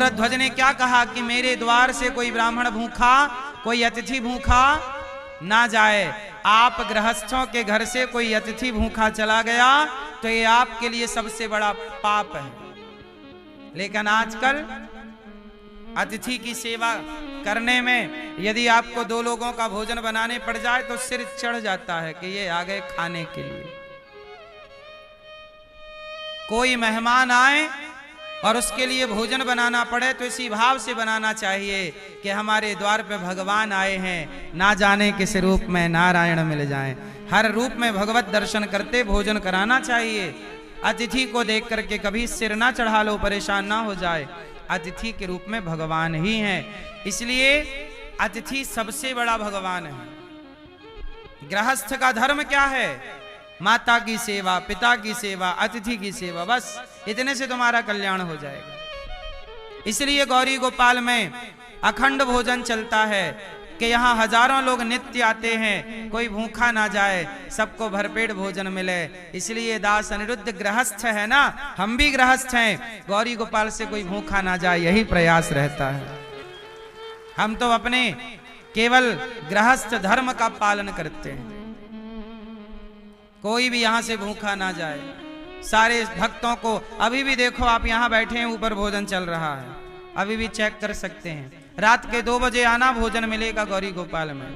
ध्वज ने क्या कहा कि मेरे द्वार से कोई ब्राह्मण भूखा, कोई अतिथि भूखा ना जाए। आप गृहस्थों के घर से कोई अतिथि भूखा चला गया तो ये आपके लिए सबसे बड़ा पाप है। लेकिन आजकल अतिथि की सेवा करने में यदि आपको 2 लोगों का भोजन बनाने पड़ जाए तो सिर चढ़ जाता है कि ये आ गए खाने के लिए। कोई मेहमान आए और उसके लिए भोजन बनाना पड़े तो इसी भाव से बनाना चाहिए कि हमारे द्वार पे भगवान आए हैं, ना जाने किस रूप में नारायण मिल जाएं। हर रूप में भगवत दर्शन करते भोजन कराना चाहिए। अतिथि को देख करके कभी सिर ना चढ़ा लो, परेशान ना हो जाए। अतिथि के रूप में भगवान ही हैं, इसलिए अतिथि सबसे बड़ा भगवान है। गृहस्थ का धर्म क्या है? माता की सेवा, पिता की सेवा, अतिथि की सेवा, बस इतने से तुम्हारा कल्याण हो जाएगा। इसलिए गौरी गोपाल में अखंड भोजन चलता है कि यहाँ हजारों लोग नित्य आते हैं, कोई भूखा ना जाए, सबको भरपेट भोजन मिले। इसलिए दास अनिरुद्ध गृहस्थ है ना, हम भी गृहस्थ हैं, गौरी गोपाल से कोई भूखा ना जाए, यही प्रयास रहता है। हम तो अपने केवल गृहस्थ धर्म का पालन करते हैं, कोई भी यहां से भूखा ना जाए। सारे भक्तों को अभी भी देखो, आप यहां बैठे हैं, ऊपर भोजन चल रहा है, अभी भी चेक कर सकते हैं। रात के 2 बजे आना, भोजन मिलेगा गौरी गोपाल में।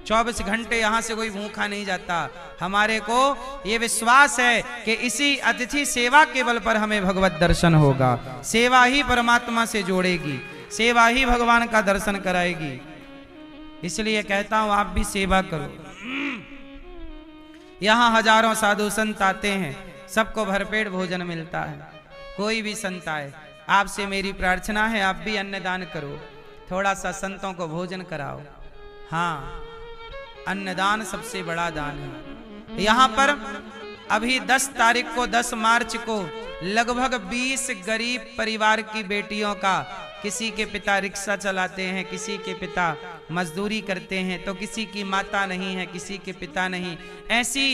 24 घंटे यहां से कोई भूखा नहीं जाता। हमारे को ये विश्वास है कि इसी अतिथि सेवा के बल पर हमें भगवत दर्शन होगा। सेवा ही परमात्मा से जोड़ेगी, सेवा ही भगवान का दर्शन कराएगी। इसलिए कहता हूं आप भी सेवा करो। यहाँ हजारों साधु संत आते हैं, सबको भरपेट भोजन मिलता है। कोई भी संत आए, आपसे मेरी प्रार्थना है आप भी अन्नदान करो, थोड़ा सा संतों को भोजन कराओ। हाँ, अन्नदान सबसे बड़ा दान है। यहाँ पर अभी 10 तारीख को, 10 मार्च को लगभग 20 गरीब परिवार की बेटियों का, किसी के पिता रिक्शा चलाते हैं, किसी के पिता मजदूरी करते हैं, तो किसी की माता नहीं है, किसी के पिता नहीं, ऐसी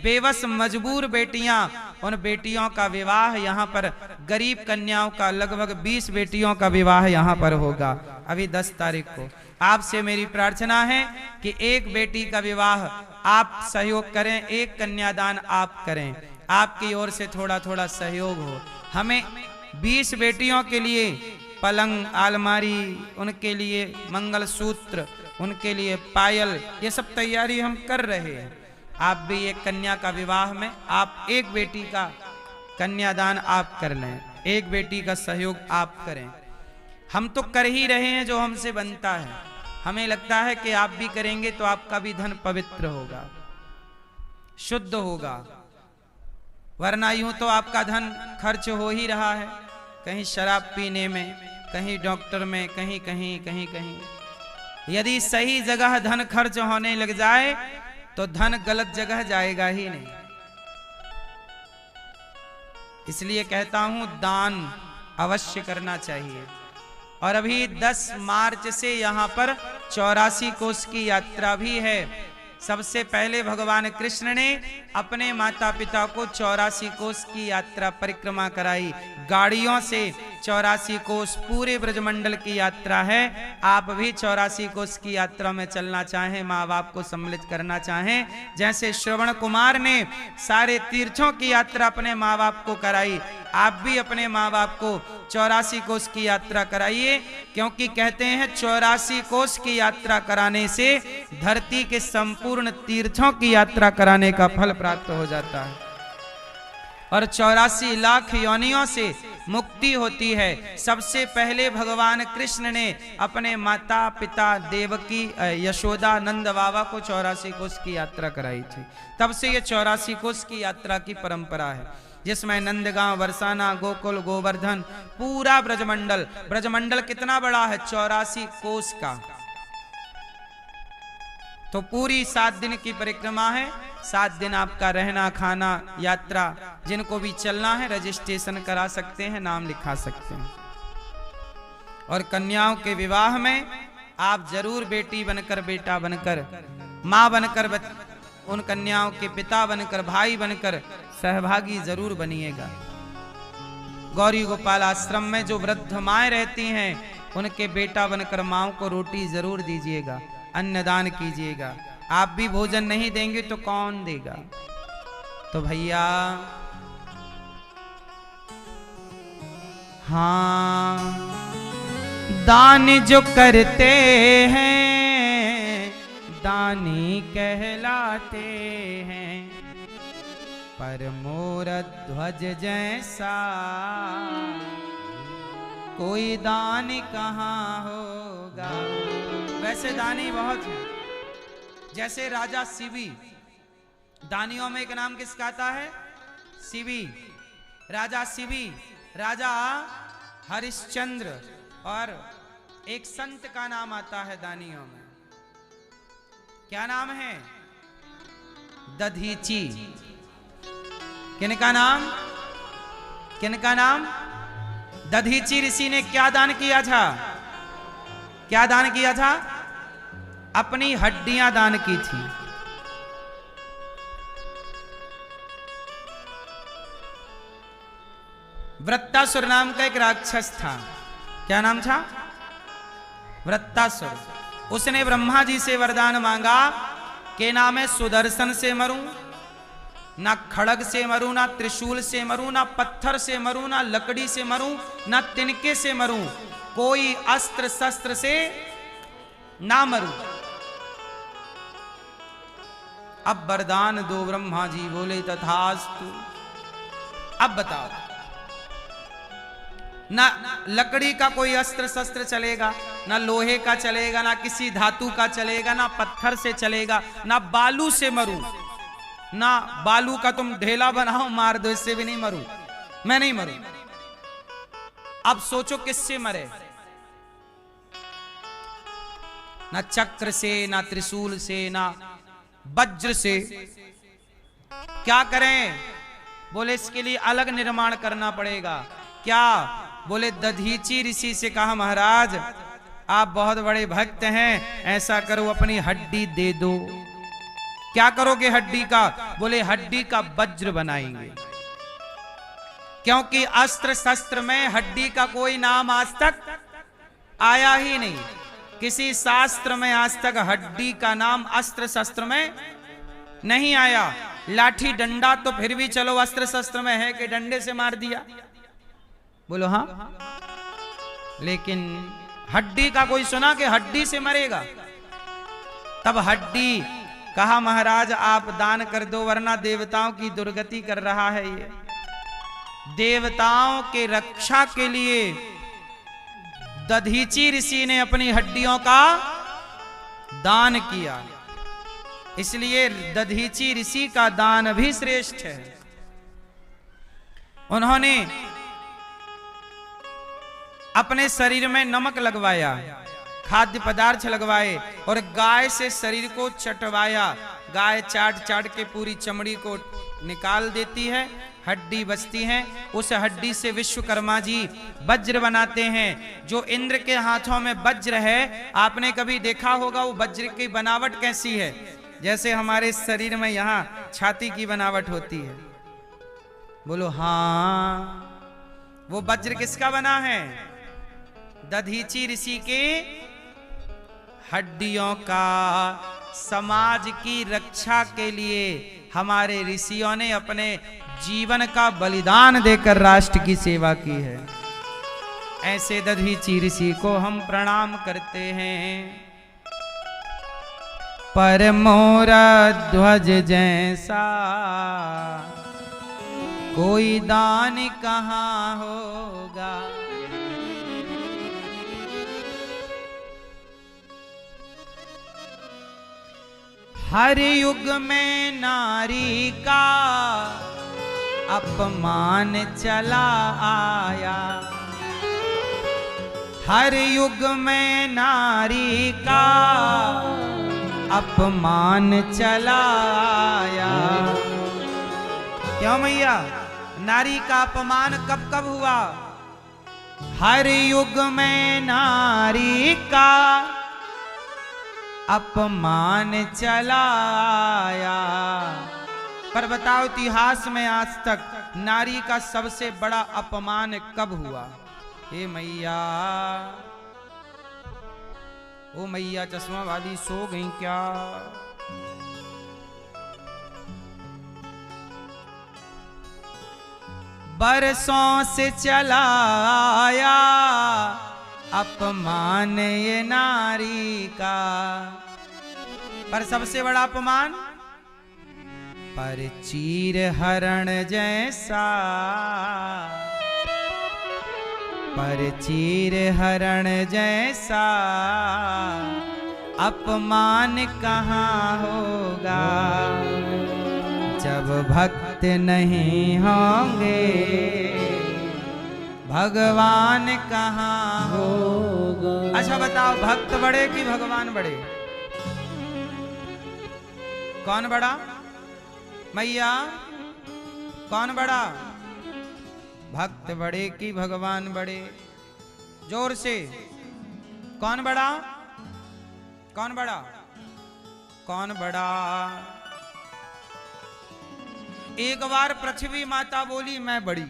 बेबस मजबूर बेटियां, उन बेटियों का विवाह यहाँ पर, गरीब कन्याओं का लगभग 20 बेटियों का विवाह यहाँ पर होगा अभी 10 तारीख को। आपसे मेरी प्रार्थना है कि एक बेटी का विवाह आप सहयोग करें, एक कन्यादान आप करें, आपकी ओर से थोड़ा थोड़ा सहयोग हो। हमें 20 बेटियों के लिए पलंग, अलमारी, उनके लिए मंगलसूत्र, उनके लिए पायल, ये सब तैयारी हम कर रहे हैं। आप भी एक कन्या का विवाह में आप एक बेटी का कन्यादान आप कर लें, एक बेटी का सहयोग आप करें। हम तो कर ही रहे हैं जो हमसे बनता है। हमें लगता है कि आप भी करेंगे तो आपका भी धन पवित्र होगा, शुद्ध होगा, वरना यूं तो आपका धन खर्च हो ही रहा है, कहीं शराब पीने में, कहीं डॉक्टर में, कहीं कहीं कहीं कहीं। यदि सही जगह धन खर्च होने लग जाए तो धन गलत जगह जाएगा ही नहीं। इसलिए कहता हूं दान अवश्य करना चाहिए। और अभी 10 मार्च से यहां पर 84 कोस की यात्रा भी है। सबसे पहले भगवान कृष्ण ने अपने माता पिता को 84 कोस की यात्रा परिक्रमा कराई, गाड़ियों से 84 कोस पूरे ब्रजमंडल की यात्रा है। आप भी 84 कोस की यात्रा में चलना चाहें, माँ बाप को सम्मिलित करना चाहें, जैसे श्रवण कुमार ने सारे तीर्थों की यात्रा अपने माँ बाप को कराई, आप भी अपने माँ बाप को 84 कोस की यात्रा कराइए। क्योंकि कहते हैं 84 कोस की यात्रा कराने से धरती के संपूर्ण तीर्थों की यात्रा कराने का फल प्राप्त हो जाता है और 84 लाख योनियों से मुक्ति होती है। सबसे पहले भगवान कृष्ण ने अपने माता पिता देवकी, यशोदा, नंद बाबा को 84 कोस की यात्रा कराई थी। तब से ये 84 कोस की यात्रा की परंपरा है, जिसमें नंदगांव, बरसाना, गोकुल, गोवर्धन, पूरा ब्रजमंडल। ब्रजमंडल कितना बड़ा है? 84 कोस का। तो पूरी 7 दिन की परिक्रमा है। 7 दिन आपका रहना, खाना, यात्रा, जिनको भी चलना है रजिस्ट्रेशन करा सकते हैं, नाम लिखा सकते हैं। और कन्याओं के विवाह में आप जरूर बेटी बनकर, बेटा बनकर, माँ बनकर, उन कन्याओं के पिता बनकर, भाई बनकर सहभागी जरूर बनिएगा। गौरी गोपाल आश्रम में जो वृद्ध माएँ रहती हैं उनके बेटा बनकर माँओं को रोटी जरूर दीजिएगा, अन्नदान कीजिएगा। आप भी भोजन नहीं देंगे तो कौन देगा? तो भैया हाँ, दान जो करते हैं दानी कहलाते हैं, पर मोर ध्वज जैसा कोई दानी कहाँ होगा। वैसे दानी बहुत है, जैसे राजा शिवी, दानियों में एक नाम किसका आता है? शिवी। राजा शिवी, राजा हरिश्चंद्र, और एक संत का नाम आता है दानियों में। क्या नाम है? दधीची। किनका नाम? किनका नाम? दधीची ऋषि ने क्या दान किया था? क्या दान किया था? अपनी हड्डियां दान की थी। वृत्तासुर नाम का एक राक्षस था। क्या नाम था? वृत्तासुर। उसने ब्रह्मा जी से वरदान मांगा कि ना मैं सुदर्शन से मरूं, ना खड़ग से मरूं, ना त्रिशूल से मरूं, ना पत्थर से मरूं, ना लकड़ी से मरूं, ना तिनके से मरूं, कोई अस्त्र शस्त्र से ना मरूं। अब वरदान दो। ब्रह्मा जी बोले तथास्तु। अब बताओ, ना लकड़ी का कोई अस्त्र शस्त्र चलेगा, ना लोहे का चलेगा, ना किसी धातु का चलेगा, ना पत्थर से चलेगा, ना बालू से मरूं, ना बालू का तुम ढेला बनाओ मार दो, इससे भी नहीं मरूं, मैं नहीं मरूं। अब सोचो किससे मरे? ना चक्र से, ना त्रिशूल से, ना वज्र से। क्या करें? बोले इसके लिए अलग निर्माण करना पड़ेगा। क्या? बोले दधीची ऋषि से कहा महाराज आप बहुत बड़े भक्त हैं, ऐसा करो अपनी हड्डी दे दो। क्या करोगे हड्डी का? बोले हड्डी का वज्र बनाएंगे, क्योंकि अस्त्र शस्त्र में हड्डी का कोई नाम आज तक आया ही नहीं। किसी शास्त्र में आज तक हड्डी का नाम अस्त्र शस्त्र में नहीं आया। लाठी डंडा तो फिर भी चलो अस्त्र शस्त्र में है कि डंडे से मार दिया, बोलो हाँ। लेकिन हड्डी का कोई सुना कि हड्डी से मरेगा? तब हड्डी कहा महाराज आप दान कर दो, वरना देवताओं की दुर्गति कर रहा है ये। देवताओं के रक्षा के लिए दधीची ऋषि ने अपनी हड्डियों का दान किया, इसलिए दधीची ऋषि का दान भी श्रेष्ठ है। उन्होंने अपने शरीर में नमक लगवाया, खाद्य पदार्थ लगवाए और गाय से शरीर को चटवाया। गाय चाट चाट के पूरी चमड़ी को निकाल देती है, हड्डी बचती है। उस हड्डी से विश्वकर्मा जी वज्र बनाते हैं। जो इंद्र के हाथों में वज्र है, आपने कभी देखा होगा वो वज्र की बनावट कैसी है? जैसे हमारे शरीर में यहाँ छाती की बनावट होती है, बोलो हाँ। वो वज्र किसका बना है? दधीची ऋषि के हड्डियों का। समाज की रक्षा के लिए हमारे ऋषियों ने अपने जीवन का बलिदान देकर राष्ट्र की सेवा की है। ऐसे दधीची ऋषि को हम प्रणाम करते हैं। पर मोरा ध्वज जैसा कोई दान कहाँ होगा। हर युग में नारी का अपमान चला आया। हर युग में नारी का अपमान चला आया। क्यों मैया? नारी का अपमान कब कब हुआ? हर युग में नारी का अपमान चला आया। पर बताओ इतिहास में आज तक नारी का सबसे बड़ा अपमान कब हुआ? हे मैया, ओ मैया चश्मा वाली सो गई क्या? बरसों से चला आया अपमान ये नारी का, पर सबसे बड़ा अपमान पर चीर हरण जैसा, पर चीर हरण जैसा अपमान कहाँ होगा जब भक्त नहीं होंगे, भगवान कहाँ होगा। अच्छा बताओ, भक्त बड़े कि भगवान बड़े? कौन बड़ा? मैया कौन बड़ा? भक्त बड़े कि भगवान बड़े? जोर से, कौन बड़ा? कौन बड़ा? कौन बड़ा? एक बार पृथ्वी माता बोली मैं बड़ी,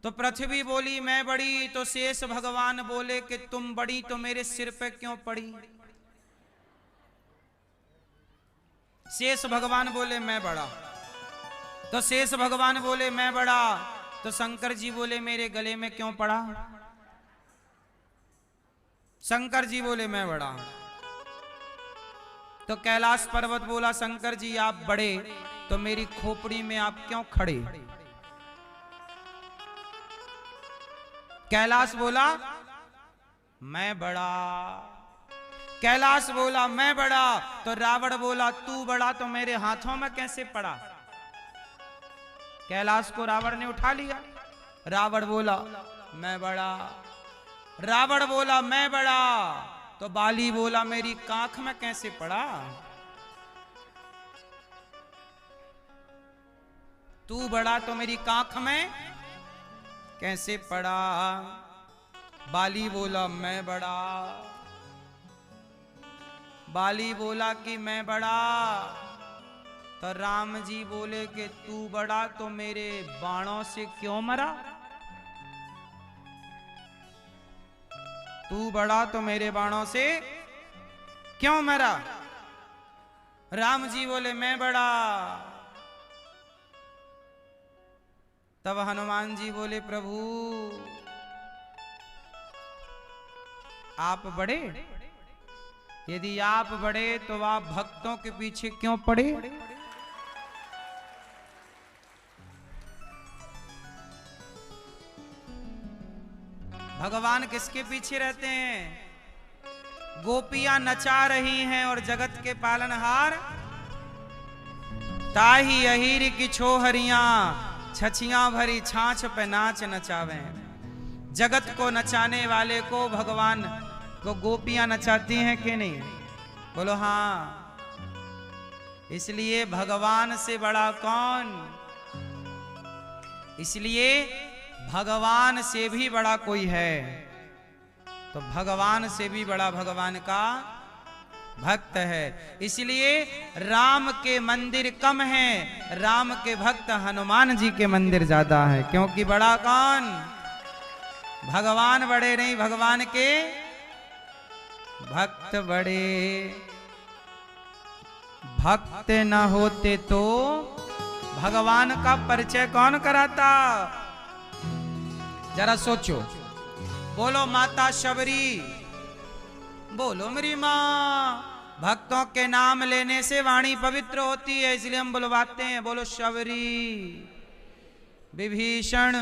तो पृथ्वी बोली मैं बड़ी, तो शेष भगवान बोले कि तुम बड़ी तो मेरे सिर पे क्यों पड़ी? शेष भगवान बोले मैं बड़ा, तो शेष भगवान बोले मैं बड़ा, तो शंकर जी बोले मेरे गले में क्यों पड़ा? शंकर जी बोले मैं बड़ा, तो कैलाश पर्वत बोला शंकर जी आप बड़े तो मेरी खोपड़ी में आप क्यों खड़े? कैलाश बोला मैं बड़ा, कैलाश बोला मैं बड़ा, तो रावण बोला तू बड़ा तो मेरे हाथों में कैसे पड़ा? कैलाश को रावण ने उठा लिया। रावण बोला मैं बड़ा, रावण बोला मैं बड़ा, तो बाली बोला मेरी कांख में कैसे पड़ा? तू बड़ा तो मेरी कांख में कैसे पड़ा? बाली बोला मैं बड़ा, बाली बोला कि मैं बड़ा, तो राम जी बोले कि तू बड़ा तो मेरे बाणों से क्यों मरा? तू बड़ा तो मेरे बाणों से क्यों मरा? राम जी बोले मैं बड़ा, तब हनुमान जी बोले प्रभु आप बड़े, यदि आप बड़े तो आप भक्तों के पीछे क्यों पड़े? भगवान किसके पीछे रहते हैं? गोपियां नचा रही हैं और जगत के पालनहार ताही अहीर की छोहरियां छछियां भरी छाछ पे नाच नचावे। जगत को नचाने वाले को भगवान को गोपियां नचाती हैं कि नहीं? बोलो हाँ। इसलिए भगवान से बड़ा कौन? इसलिए भगवान से भी बड़ा कोई है तो भगवान से भी बड़ा भगवान का भक्त है। इसलिए राम के मंदिर कम हैं, राम के भक्त हनुमान जी के मंदिर ज्यादा है। क्योंकि बड़ा कौन? भगवान बड़े नहीं, भगवान के भक्त बड़े। भक्त न होते तो भगवान का परिचय कौन कराता? जरा सोचो। बोलो माता शबरी, बोलो मेरी माँ। भक्तों के नाम लेने से वाणी पवित्र होती है, इसलिए हम बुलवाते हैं। बोलो शबरी, विभीषण,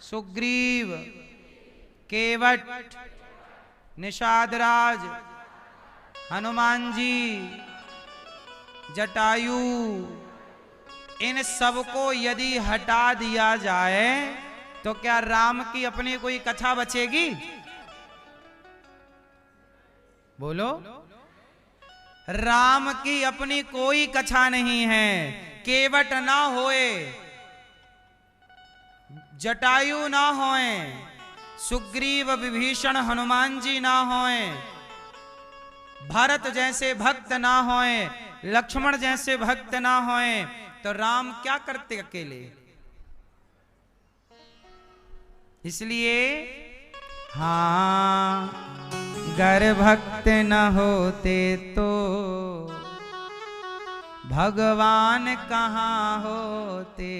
सुग्रीव, केवट, निषादराज, हनुमान जी, जटायु, इन सबको यदि हटा दिया जाए तो क्या राम की अपनी कोई कथा बचेगी? बोलो। राम की अपनी कोई कथा नहीं है। केवट ना होए, जटायु ना होए, सुग्रीव, विभीषण, हनुमान जी ना होए, भरत जैसे भक्त ना होए, लक्ष्मण जैसे भक्त ना होए तो राम क्या करते अकेले। इसलिए हाँ, गर भक्त न होते तो भगवान कहाँ होते।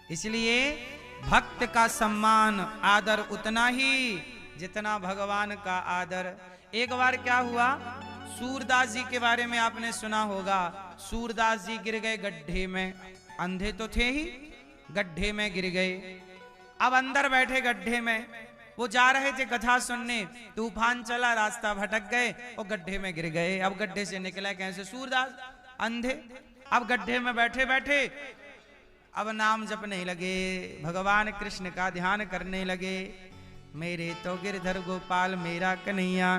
इसलिए भक्त का सम्मान आदर उतना ही जितना भगवान का आदर। एक बार क्या हुआ, सूरदास जी के बारे में आपने सुना होगा। सूरदास जी गिर गए गड्ढे में, अंधे तो थे ही, गड्ढे में गिर गए। अब अंदर बैठे गड्ढे में, वो जा रहे थे कथा सुनने, तूफान चला, रास्ता भटक गए और गड्ढे में गिर गए। अब गड्ढे से निकला कैसे सूरदास, अंधे। अब गड्ढे में बैठे बैठे अब नाम जपने लगे, भगवान कृष्ण का ध्यान करने लगे। मेरे तो गिरधर गोपाल मेरा कन्हैया,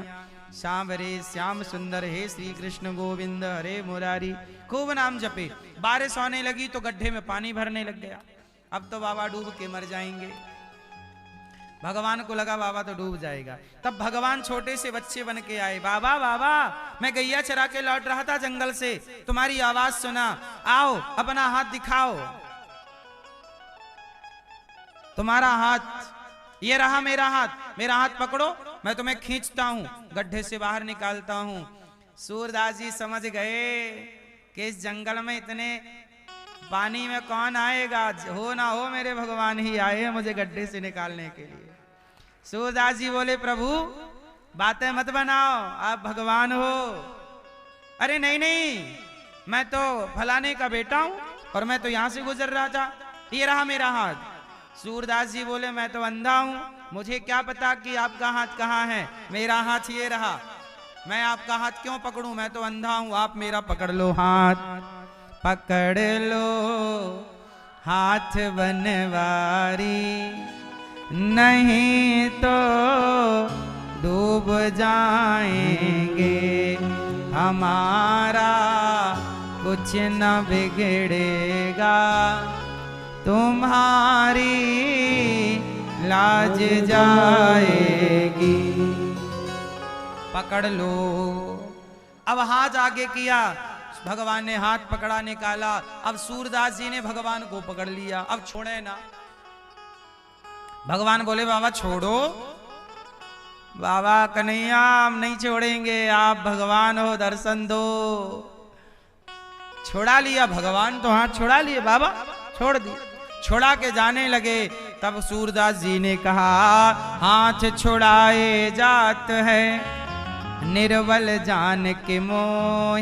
सांवरे श्याम सुंदर हे श्री कृष्ण गोविंद हरे मुरारी। खूब नाम जपे। बारिश होने लगी तो गड्ढे में पानी भरने लग गया। अब तो बाबा डूब के मर जाएंगे। भगवान को लगा बाबा तो डूब जाएगा। तब भगवान छोटे से बच्चे बन के आए। बाबा बाबा, मैं गैया चरा के लौट रहा था जंगल से, तुम्हारी आवाज सुना, आओ अपना हाथ दिखाओ। तुम्हारा हाथ, ये रहा मेरा हाथ, मेरा हाथ पकड़ो, मैं तुम्हें खींचता हूं, गड्ढे से बाहर निकालता हूं। सूरदास जी समझ गए कि इस जंगल में इतने पानी में कौन आएगा, हो ना हो मेरे भगवान ही आए हैं मुझे गड्ढे से निकालने के लिए। सूरदास जी बोले, प्रभु बातें मत बनाओ, आप भगवान हो। अरे नहीं नहीं, मैं तो फलाने का बेटा हूं और मैं तो यहां से गुजर रहा था, ये रहा मेरा हाथ। सूरदास जी बोले, मैं तो अंधा हूं, मुझे क्या पता कि आपका हाथ कहाँ है, मेरा हाथ ये रहा, मैं आपका हाथ क्यों पकड़ूं, मैं तो अंधा हूं, आप मेरा पकड़ लो हाथ। पकड़ लो हाथ बनवारी, नहीं तो डूब जाएंगे, हमारा कुछ न बिगड़ेगा, तुम्हारी लाज जाएगी। पकड़ लो। अब हाथ आगे किया, भगवान ने हाथ पकड़ा, निकाला। अब सूरदास जी ने भगवान को पकड़ लिया, अब छोड़े ना। भगवान बोले, बाबा छोड़ो। बाबा कन्हैया, हम नहीं छोड़ेंगे, आप भगवान हो, दर्शन दो। छोड़ा लिया भगवान, तो हाथ छोड़ा लिए, बाबा छोड़ दिया। छोड़ा के जाने लगे, तब सूरदास जी ने कहा, हाथ छुड़ाए जात है निर्बल जान के मोह,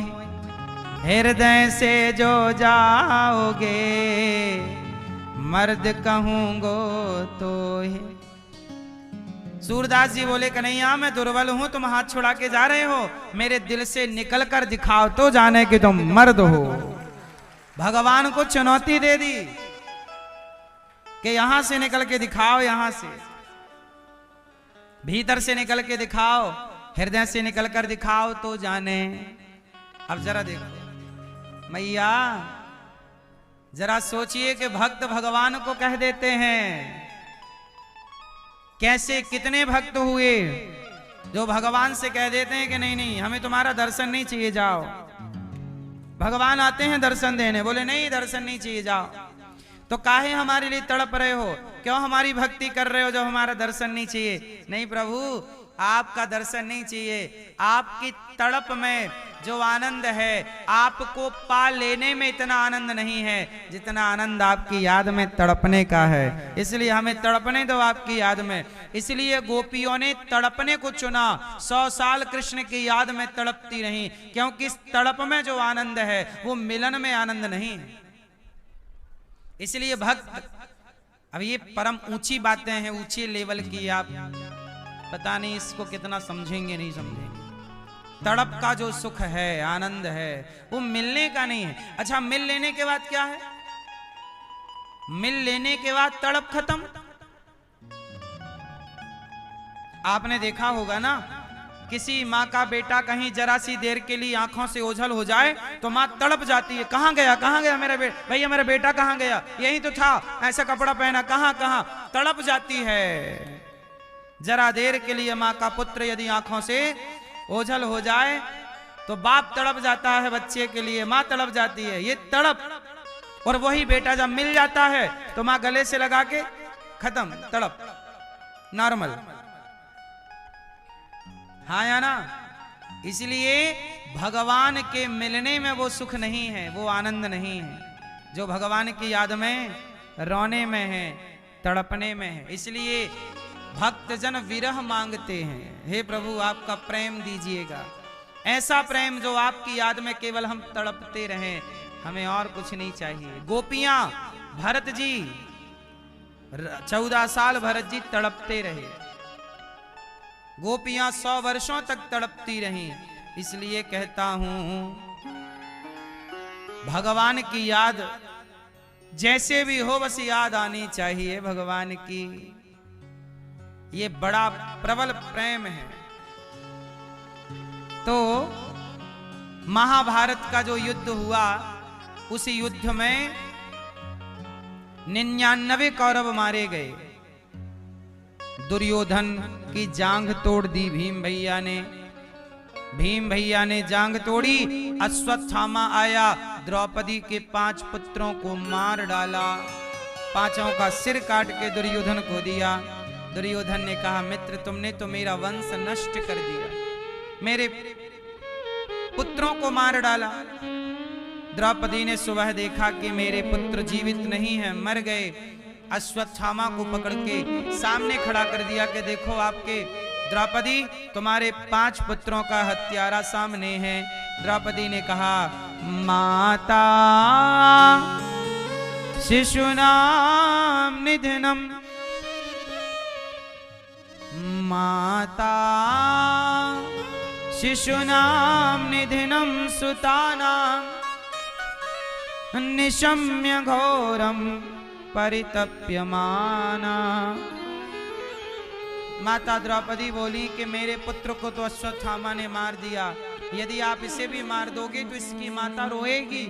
हृदय से जो जाओगे मर्द कहूंगो तो ही। सूरदास जी बोले, कन्हैया मैं दुर्बल हूं, तुम हाथ छुड़ा के जा रहे हो, मेरे दिल से निकल कर दिखाओ तो जाने कि तुम मर्द हो। भगवान को चुनौती दे दी कि यहां से निकल के दिखाओ, यहां से भीतर से निकल के दिखाओ, हृदय से निकल कर दिखाओ तो जाने। अब जरा देखो मैया, जरा सोचिए कि भक्त भगवान को कह देते हैं, कैसे कितने भक्त हुए जो भगवान से कह देते हैं कि नहीं नहीं हमें तुम्हारा दर्शन नहीं चाहिए, जाओ। भगवान आते हैं दर्शन देने, बोले नहीं दर्शन नहीं चाहिए, जाओ। तो काहे हमारे लिए तड़प रहे हो, क्यों हमारी भक्ति कर रहे हो जो हमारा दर्शन नहीं चाहिए। नहीं प्रभु, आपका दर्शन नहीं चाहिए, आपकी तड़प में जो आनंद है, आपको पा लेने में इतना आनंद नहीं है जितना आनंद आपकी याद में तड़पने का है। इसलिए हमें तड़पने दो आपकी याद में। इसलिए गोपियों ने तड़पने को चुना, 100 साल कृष्ण की याद में तड़पती रहीं, क्योंकि इस तड़प में जो आनंद है वो मिलन में आनंद नहीं है। इसलिए भक्त, अब ये परम ऊंची बातें हैं, ऊंचे लेवल की, आप पता नहीं इसको कितना समझेंगे नहीं समझेंगे। तड़प का जो सुख है, आनंद है, वो मिलने का नहीं है। अच्छा, मिल लेने के बाद क्या है, मिल लेने के बाद तड़प खत्म। आपने देखा होगा ना, किसी माँ का बेटा कहीं जरा सी देर के लिए आंखों से ओझल हो जाए तो माँ तड़प जाती है, कहाँ गया मेरा बेटा, भैया मेरा बेटा कहाँ गया, यही तो था, ऐसा कपड़ा पहना, कहाँ कहाँ, तड़प जाती है। जरा देर के लिए माँ का पुत्र यदि आंखों से ओझल हो जाए तो बाप तड़प जाता है बच्चे के लिए, माँ तड़प जाती है, ये तड़प। और वही बेटा जब मिल जाता है तो माँ गले से लगा के खत्म, तड़प नॉर्मल। हाँ या ना? इसलिए भगवान के मिलने में वो सुख नहीं है, वो आनंद नहीं है जो भगवान की याद में रोने में है, तड़पने में है। इसलिए भक्तजन विरह मांगते हैं, हे प्रभु आपका प्रेम दीजिएगा, ऐसा प्रेम जो आपकी याद में केवल हम तड़पते रहें, हमें और कुछ नहीं चाहिए। गोपियां, भरत जी 14 साल भरत जी तड़पते रहे, गोपियां 100 वर्षों तक तड़पती रहीं। इसलिए कहता हूं भगवान की याद जैसे भी हो बस याद आनी चाहिए भगवान की, ये बड़ा प्रबल प्रेम है। तो महाभारत का जो युद्ध हुआ, उस युद्ध में 99 कौरव मारे गए। दुर्योधन की जांघ तोड़ दी भीम भैया ने, भीम भैया ने जांघ तोड़ी। अश्वत्थामा आया, द्रौपदी के 5 पुत्रों को मार डाला, 5 का सिर काट के दुर्योधन को दिया। दुर्योधन ने कहा मित्र तुमने तो मेरा वंश नष्ट कर दिया, मेरे पुत्रों को मार डाला। द्रौपदी ने सुबह देखा कि मेरे पुत्र जीवित नहीं हैं, मर गए। अश्वत्थामा को पकड़ के सामने खड़ा कर दिया कि देखो आपके द्रौपदी तुम्हारे 5 पुत्रों का हत्यारा सामने है। द्रौपदी ने कहा माता शिशुनाम निधनम, माता शिशुनाम निधनम सुतानाम निशम्य घोरम परितप्यमाना। माता द्रौपदी बोली कि मेरे पुत्र को तो अश्वत्थामा ने मार दिया, यदि आप इसे भी मार दोगे तो इसकी माता रोएगी,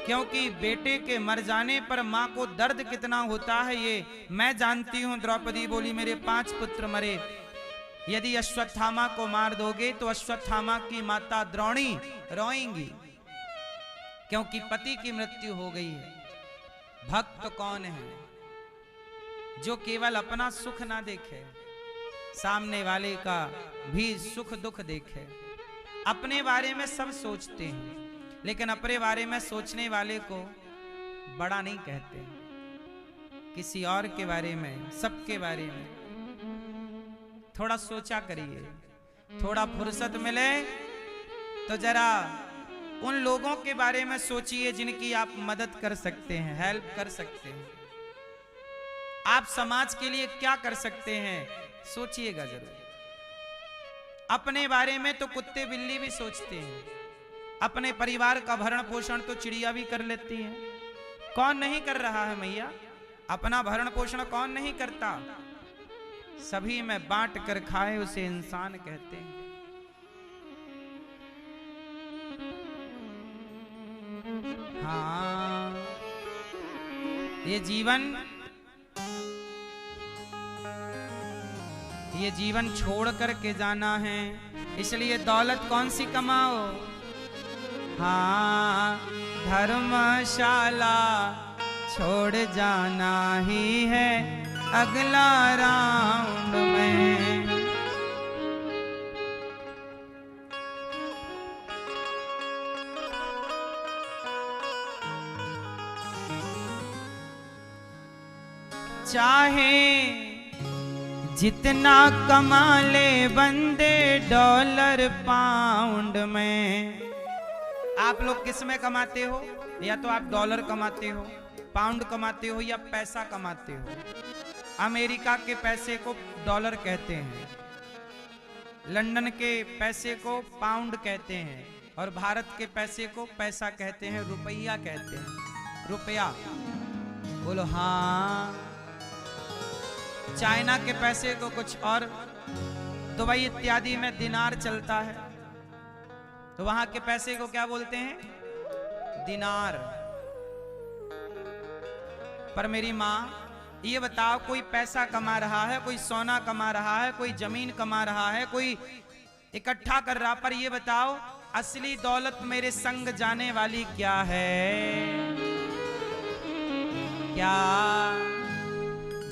क्योंकि बेटे के मर जाने पर माँ को दर्द कितना होता है ये मैं जानती हूँ। द्रौपदी बोली मेरे 5 पुत्र मरे, यदि अश्वत्थामा को मार दोगे तो अश्वत्थामा की माता द्रोणी रोएंगी, क्योंकि पति की मृत्यु हो गई है। भक्त कौन है? जो केवल अपना सुख ना देखे, सामने वाले का भी सुख दुख देखे। अपने बारे में सब सोचते हैं, लेकिन अपने बारे में सोचने वाले को बड़ा नहीं कहते, किसी और के बारे में, सबके बारे में थोड़ा सोचा करिए। थोड़ा फुर्सत मिले तो जरा उन लोगों के बारे में सोचिए जिनकी आप मदद कर सकते हैं, हेल्प कर सकते हैं। आप समाज के लिए क्या कर सकते हैं, सोचिएगा जरूर। अपने बारे में तो कुत्ते बिल्ली भी सोचते हैं, अपने परिवार का भरण पोषण तो चिड़िया भी कर लेती है। कौन नहीं कर रहा है मैया? अपना भरण पोषण कौन नहीं करता? सभी में बांट कर खाए उसे इंसान कहते हैं। हाँ, ये जीवन छोड़ करके जाना है, इसलिए दौलत कौन सी कमाओ। हाँ, धर्मशाला छोड़ जाना ही है अगला राउंड में। चाहे जितना कमा ले बंदे डॉलर पाउंड में। आप लोग किस में कमाते हो? या तो आप डॉलर कमाते हो, पाउंड कमाते हो, या पैसा कमाते हो। अमेरिका के पैसे को डॉलर कहते हैं, लंदन के पैसे को पाउंड कहते हैं, और भारत के पैसे को पैसा कहते हैं, रुपया कहते हैं। रुपया बोलो हाँ। चाइना के पैसे को कुछ और, दुबई इत्यादि में दिनार चलता है, तो वहां के पैसे को क्या बोलते हैं? दिनार। पर मेरी माँ ये बताओ, कोई पैसा कमा रहा है, कोई सोना कमा रहा है, कोई जमीन कमा रहा है, कोई इकट्ठा कर रहा। पर ये बताओ असली दौलत मेरे संग जाने वाली क्या है? क्या?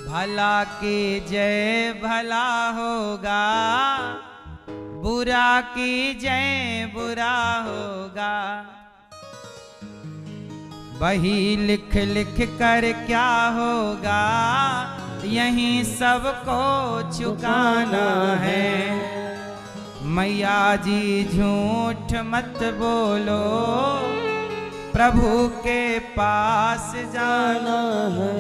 भला की जय भला होगा, बुरा की जय बुरा होगा। वही लिख लिख कर क्या होगा, यहीं सबको चुकाना है। मैया जी झूठ मत बोलो, प्रभु के पास जाना है।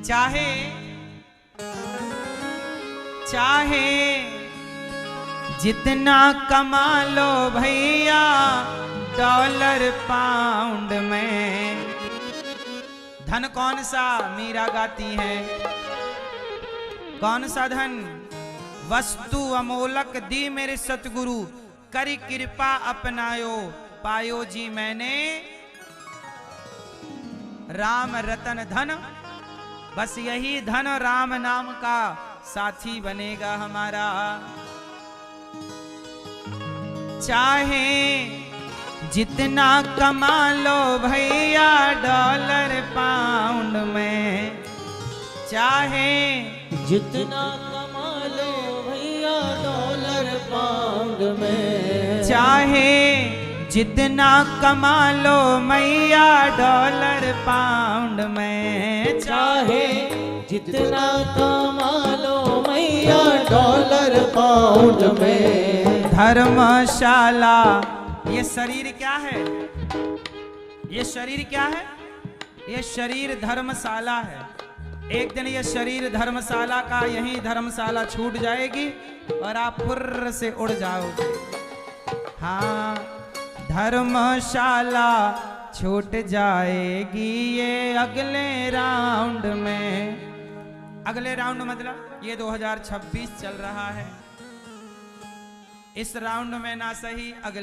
चाहे चाहे जितना कमा लो भैया डॉलर पाउंड में। धन कौन सा? मीरा गाती है। कौन सा धन? वस्तु अमोलक दी मेरे सतगुरु, करी कृपा अपनायो पायो जी मैंने राम रतन धन। बस यही धन राम नाम का साथी बनेगा हमारा। चाहे जितना कमा लो भैया डॉलर पाउंड में, चाहे जितना कमा लो भैया डॉलर पाउंड में, चाहे जितना कमा लो मैया डॉलर पाउंड में, चाहे जितना कमा लो मैया डॉलर पाउंड में। धर्मशाला, ये शरीर क्या है? ये शरीर क्या है? ये शरीर धर्मशाला है। एक दिन ये शरीर धर्मशाला का यही धर्मशाला छूट जाएगी और आप फुर्र से उड़ जाओगे। हाँ, धर्मशाला छूट जाएगी ये अगले राउंड में। अगले राउंड मतलब ये 2026 चल रहा है। इस राउंड में ना सही अगले